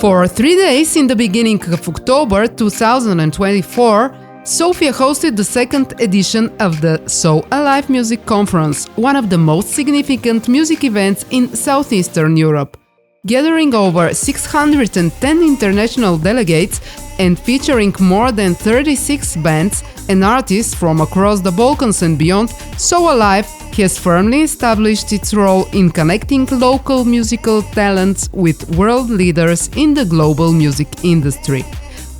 For 3 days in the beginning of October 2024, Sofia hosted the second edition of the So Alive Music Conference, one of the most significant music events in Southeastern Europe. Gathering over 610 international delegates and featuring more than 36 bands and artists from across the Balkans and beyond, So Alive has firmly established its role in connecting local musical talents with world leaders in the global music industry.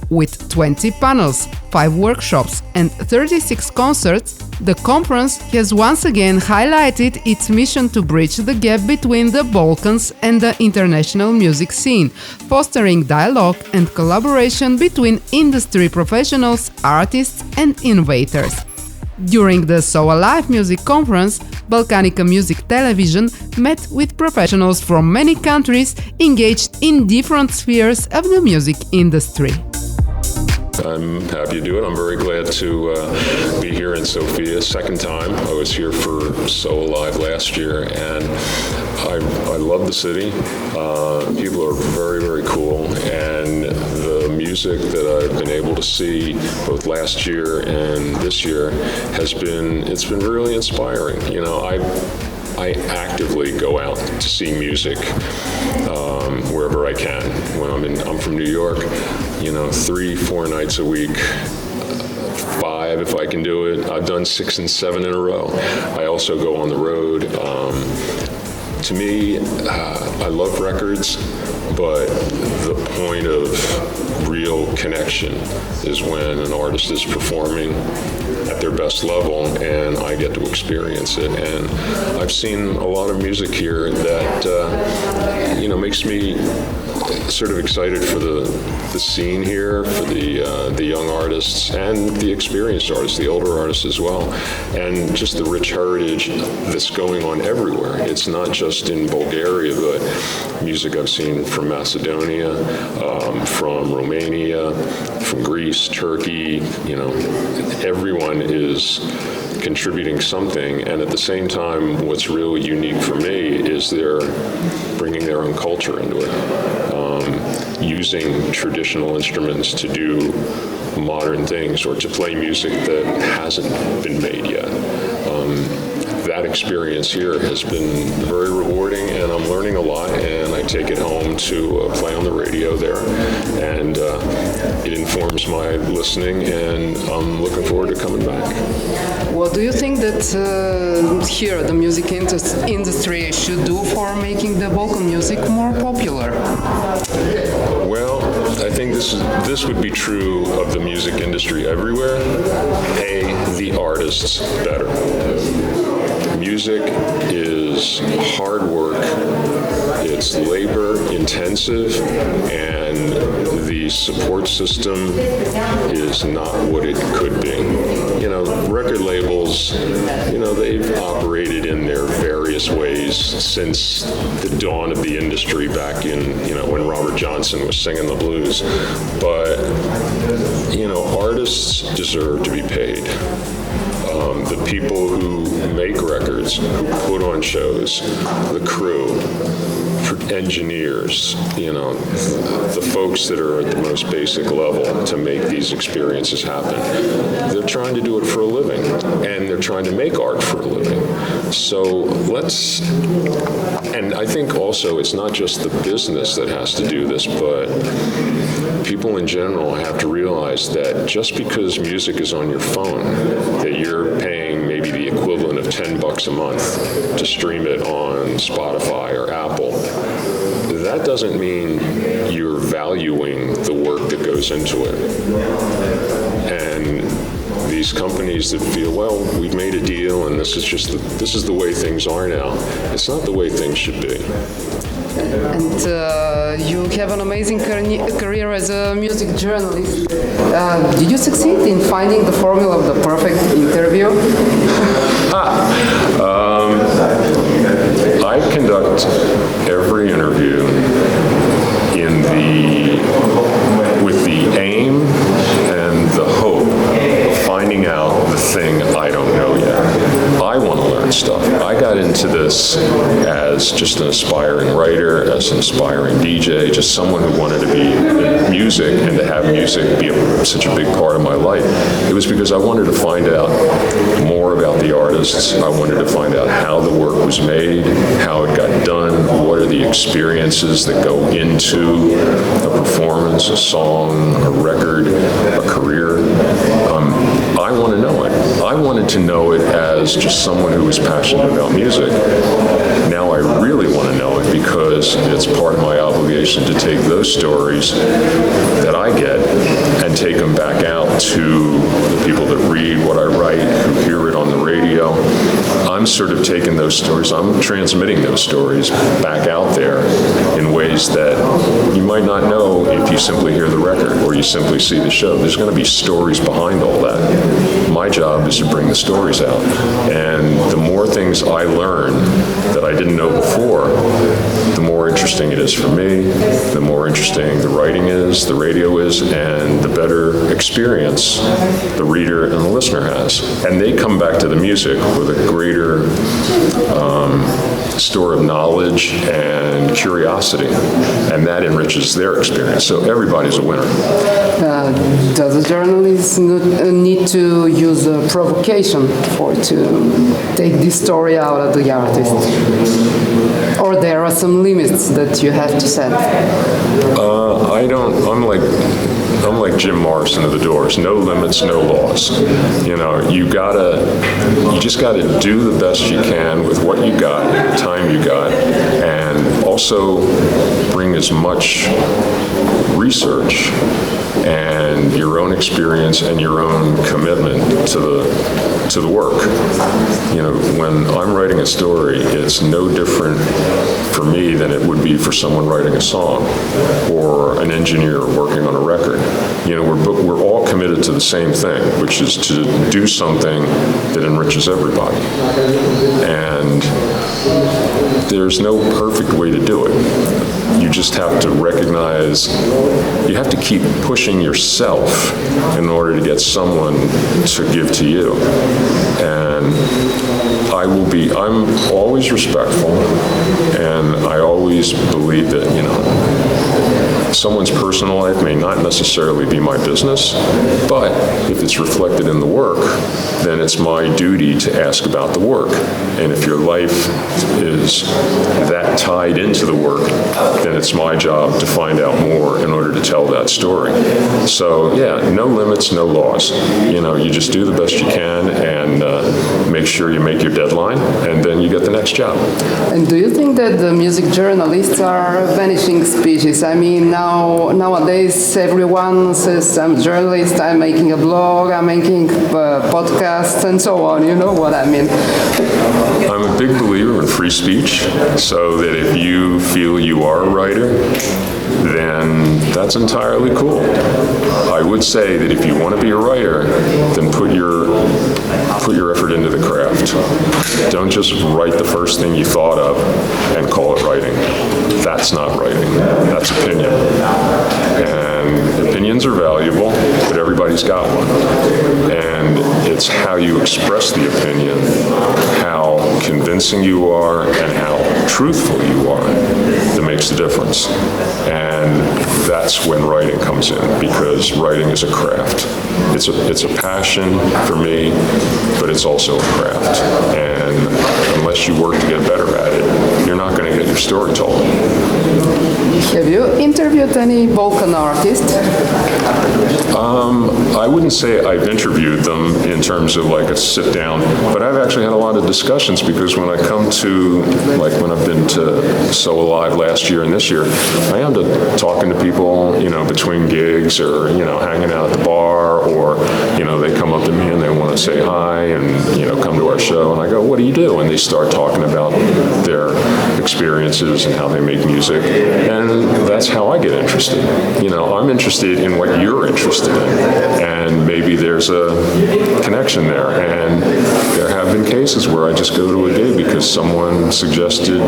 With 20 panels, 5 workshops and 36 concerts, the conference has once again highlighted its mission to bridge the gap between the Balkans and the international music scene, fostering dialogue and collaboration between industry professionals, artists and innovators. During the So Alive Music Conference, Balkanika Music Television met with professionals from many countries engaged in different spheres of the music industry. I'm happy to do it. I'm very glad to be here in Sofia. Second time. I was here for So Alive last year, and I love the city. People are very, very cool, and the music that I've been able to see both last year and this year it's been really inspiring. You know, I actively go out to see music wherever I can. When I'm from New York, 3-4 nights a week, 5 if I can do it. I've done 6 and 7 in a row. I also go on the road. To me, I love records, but the point of real connection is when an artist is performing at their best level and I get to experience it. And I've seen a lot of music here that makes me sort of excited for the scene here, for the young artists and the experienced artists, the older artists as well, and just the rich heritage that's going on everywhere. It's not just in Bulgaria, but music I've seen from Macedonia, from Romania, from Greece, Turkey. Everyone is contributing something, and at the same time, what's really unique for me is they're bringing their own culture into it, using traditional instruments to do modern things or to play music that hasn't been made yet. That experience here has been very rewarding, and I'm learning a lot, and I take it home to play on the radio there, and it informs my listening, and I'm looking forward to coming back. What do you think that here the music industry should do for making the Balkan music more popular? Well, I think this would be true of the music industry everywhere. The artists better. Music is hard work, it's labor intensive, and the support system is not what it could be. Record labels, they've operated in their various ways since the dawn of the industry back in, when Robert Johnson was singing the blues. But, artists deserve to be paid. The people who make records, who put on shows, the crew, engineers, the folks that are at the most basic level to make these experiences happen. They're trying to do it for a living, and they're trying to make art for a living. So and I think also it's not just the business that has to do this, but people in general have to realize that just because music is on your phone, that you're paying maybe the equivalent of $10 a month to stream it on Spotify or Apple, that doesn't mean you're valuing the work that goes into it. And these companies that feel, well, we've made a deal and this is the way things are now. It's not the way things should be. And you have an amazing career as a music journalist. Did you succeed in finding the formula of the perfect interview? I conduct every interview with the aim and the hope of finding out the thing I don't know yet. I want to learn stuff. I got into this as as just an aspiring writer, as an aspiring DJ, just someone who wanted to be in music and to have music be such a big part of my life. It was because I wanted to find out more about the artists. I wanted to find out how the work was made, how it got done, what are the experiences that go into a performance, a song, a record, a career. I want to know it. I wanted to know it as just someone who was passionate about music. Now I really want to know it because it's part of my obligation to take those stories that I get and take them back out to the people that read what I write, who hear it on the radio. I'm sort of taking those stories, I'm transmitting those stories back out there in ways that you might not know if you simply hear the record or you simply see the show. There's going to be stories behind all that. My job is to bring the stories out. And the more things I learn that I didn't know before, the more interesting it is for me, the more interesting the writing is, the radio is, and the better experience the reader and the listener has. And they come back to the music with a greater store of knowledge and curiosity, and that enriches their experience. So everybody's a winner. Does a journalist need to use a provocation to take this story out of the artist? Or there are some limits that you have to set? I don't. I'm like Jim Morrison of the Doors. No limits, no laws. You know, you just gotta do the best you can with what you got, the time you got, and also bring as much research and your own experience and your own commitment to the work. You know, when I'm writing a story, it's no different for me than it would be for someone writing a song or an engineer working on a record. You know, we're all committed to the same thing, which is to do something that enriches everybody. And there's no perfect way to do it. You just have to recognize, you have to keep pushing yourself in order to get someone to give to you. And I'm always respectful, and I always believe that, you know, someone's personal life may not necessarily be my business, but if it's reflected in the work, then it's my duty to ask about the work. And if your life is that tied into the work, then it's my job to find out more in order to tell that story. So yeah, no limits, no laws. You know, you just do the best you can and make sure you make your deadline, and then you get the next job. And do you think that the music journalists are a vanishing species? I mean, nowadays everyone says, I'm a journalist, I'm making a blog, I'm making podcasts, and so on. You know what I mean? I'm a big believer in free speech, so that if you feel you are a writer, then that's entirely cool. I would say that if you want to be a writer, then put your effort into the craft. Don't just write the first thing you thought of and call it writing. That's not writing. That's opinion. And opinions are valuable, but everybody's got one. And it's how you express the opinion, how convincing you are, and how truthful you are that makes the difference. And that's when writing comes in, because writing is a craft. It's a passion for me, but it's also a craft. And unless you work to get better at it, you're not going to get your story told. Have you interviewed any Balkan artists? I wouldn't say I've interviewed them in terms of like a sit down, but I've actually had a lot of discussions, because when I come to, like when I've been to So Alive last year and this year, I end up talking to people, you know, between gigs or, you know, hanging out at the bar, or, you know, they come up to me and they want to say hi and, you know, come to our show, and I go, what do you do? And they start talking about their experiences and how they make music, and that's how I get interested. You know, I'm interested in what you're interested in. and maybe there's a connection there. And there have been cases where I just go to a gig because someone suggested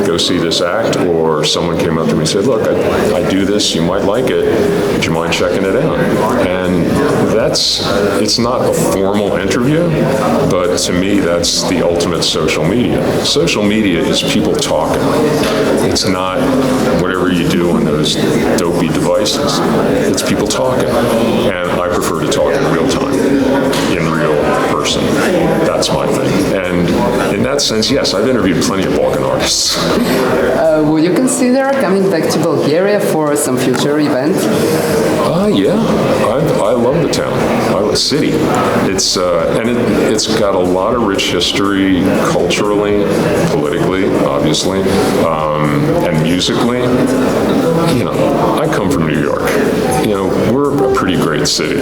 go see this act, or someone came up to me and said, look, I do this, you might like it, would you mind checking it out? And it's not a formal interview, but to me that's the ultimate social media. Social media is people talking. It's not whatever you do on those dopey devices. It's people talking. And I prefer to talk in real time, in real person. That's my thing. And in that sense, yes, I've interviewed plenty of Balkan artists. Would you consider coming back to Bulgaria for some future event? Yeah, I love the town. I love the city. It's it's got a lot of rich history, culturally, politically, obviously, and musically. You know, I come from New York. You know, we're a pretty great city.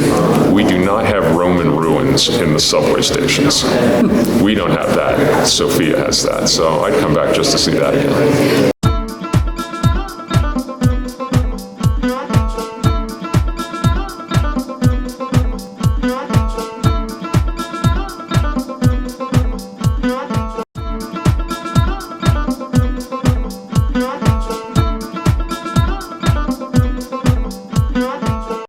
We do not have Roman ruins in the subway stations. We don't have that. Sofia has that. So I'd come back just to see that again.